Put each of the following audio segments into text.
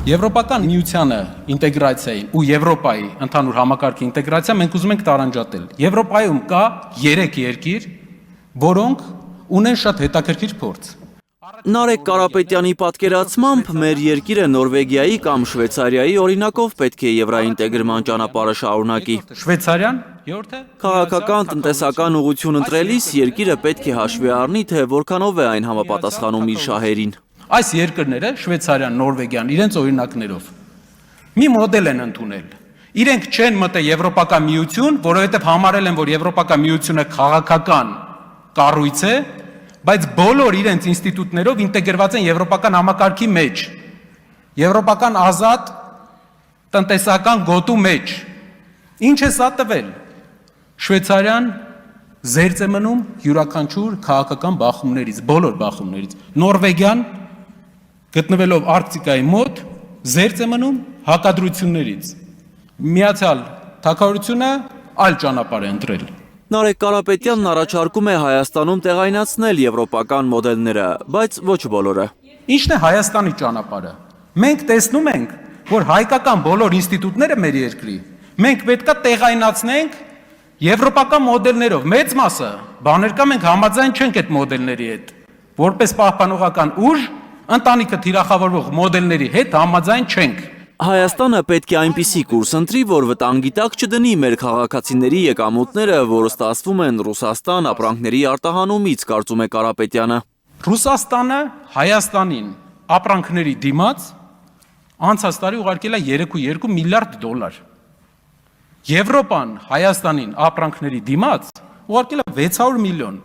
Եվրոպական միությանը ինտեգրացիայի ու Եվրոպայի ընդհանուր համակարգի ինտեգրացիա մենք ուզում ենք տարանջատել։ Եվրոպայում կա 3 երկիր, որոնք ունեն շատ հետաքրքիր փորձ։ Նարեկ Կարապետյանի պատկերացմամբ մեր երկիրը Նորվեգիայի կամ Շվեյցարիայի օրինակով պետք է եվրոինտեգրման ճանապարհը շարունակի։ Շվեյցարիան 7-ը Քաղաքական տնտեսական ուղղություն ընտրելիս երկիրը պետք է հաշվի առնի, թե որքանով է այն համապատասխանում իր շահերին։ Այս երկրները Շվեյցարիան, Նորվեգիան իրենց օրինակներով մի մոդել են ընդունել։ Իրենք չեն մտել Եվրոպական միություն, որովհետև համարել են, որ Եվրոպական միությունը քաղաքական կառույց է, բայց բոլոր իրենց ինստիտուտներով ինտեգրված են եվրոպական համակարգի մեջ, եվրոպական ազատ տնտեսական գոտու մեջ։ Ինչ է սա տվել։ Շվեյցարիան զերծ է մնում յուրաքանչյուր քաղաքական բախումներից, բոլոր բախումներից։ Նորվեգիան գտնվելով Արկտիկայի մոտ զերծ է մնում հակադրություններից։ Միացյալ Թագավորությունը այլ ճանապարհ է ընտրել։ Նարեկ Կարապետյանն առաջարկում է Հայաստանում տեղայնացնել եվրոպական մոդելները, բայց ոչ բոլորը։ Ինչն է Հայաստանի ճանապարհը։ Մենք տեսնում ենք, որ հայկական բոլոր ինստիտուտները մեր երկրի մենք պետքա տեղայնացնենք եվրոպական մոդելներով։ Մեծ մասը բաներ կա, մենք համաձայն չենք այդ մոդելների հետ։ Որպես պահպանողական ուժ ընտանիքը թիրախավորող մոդելների հետ համաձայն չենք։ Հայաստանը պետք է այնպիսի կուրս ընտրի, որ վտանգի տակ չդնի մեր քաղաքացիների եկամուտները, որ ստացվում են Ռուսաստան ապրանքների արտահանումից, կարծում է Կարապետյանը։ Ռուսաստանը Հայաստանին ապրանքների դիմաց անցած տարի ուղարկել է 3.2 միլիարդ դոլար։ Եվրոպան Հայաստանին ապրանքների դիմաց ուղարկել է 600 միլիոն։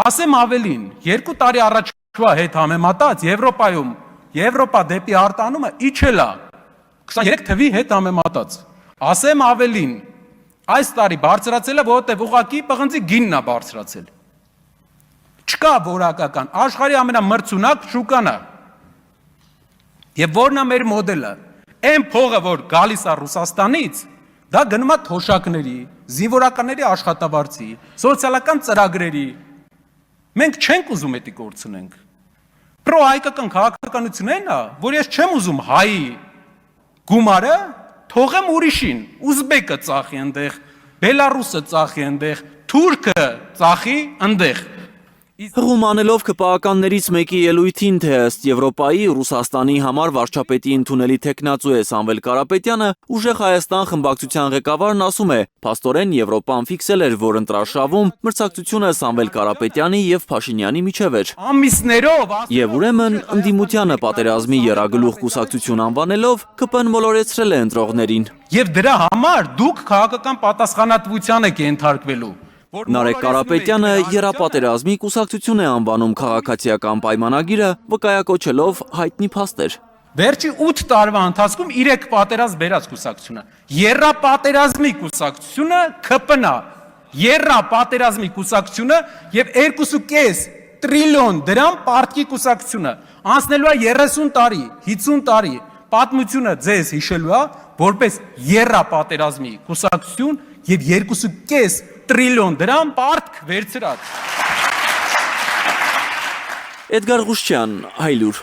Ասեմ ավելին, 2 տարի առաջվա հետ համեմատած Եվրոպայում Եվրոպա դեպի արտանումը իջել է 23 թվի հետ համեմատած։ Ասեմ ավելին, այս տարի բարձրացել է, որովհետև ուղղակի պղնձի գինն է բարձրացել։ Չկա որակական, աշխարհի ամենամրցունակ շուկան է։ Եվ որն է մեր մոդելը։ Այն փողը, որ գալիս է Ռուսաստանից, դա գնում է թոշակների, զինվորականների աշխատավարձի, սոցիալական ծրագրերի։ Մենք չենք ուզում դա կորցնենք։ Պրոհայկական քաղաքականությունն այն է, որ ես չեմ ուզում հայի գումարը թողեմ ուրիշին, ուզբեկը ծախի այնտեղ, բելարուսը ծախի այնտեղ, թուրքը ծախի այնտեղ։ Հղում անելով ԿՊԱ-ականներից մեկի ելույթին, թե ըստ Եվրոպայի Ռուսաստանի համար վարչապետի ընդունելի թեկնածու է Սամվել Կարապետյանը, Ուժեղ Հայաստան խմբակցության ղեկավարն ասում է, փաստորեն Եվրոպան ֆիքսել էր, որ ընտրարշավում մրցակցությունը Սամվել Կարապետյանի և Փաշինյանի միջև էր։ Ամիսներով Եվ ուրեմն ընդդիմությանը պատերազմի եռագլուխ կուսակցություն անվանելով ԿՊ-ն մոլորեցրել է ընտրողներին։ Եվ դրա համար դուք քաղաքական պատասխանատվության եք ենթարկվելու։ Նարեկ Կարապետյանը եռապատերազմի կուսակցություն է անվանում քաղաքացիական պայմանագիրը, վկայակոչելով հայտնի փաստեր։ Վերջի 8 տարվա ընթացքում 3 պատերազմ բերած կուսակցությունը։ Եռապատերազմի կուսակցությունը ԿՊ-ն է։ Եռապատերազմի կուսակցությունը եւ 2.5 տրիլիոն դրամ պարտքի կուսակցությունը։ Անցնելու է 30 տարի, 50 տարի։ Պատմությունը ձեզ հիշելու է, որպես եռապատերազմի կուսակցություն եւ 2.5 տրիլիոն դրամ պարտք վերցրած։ Էդգար Ղուշչյան, Հայլուր։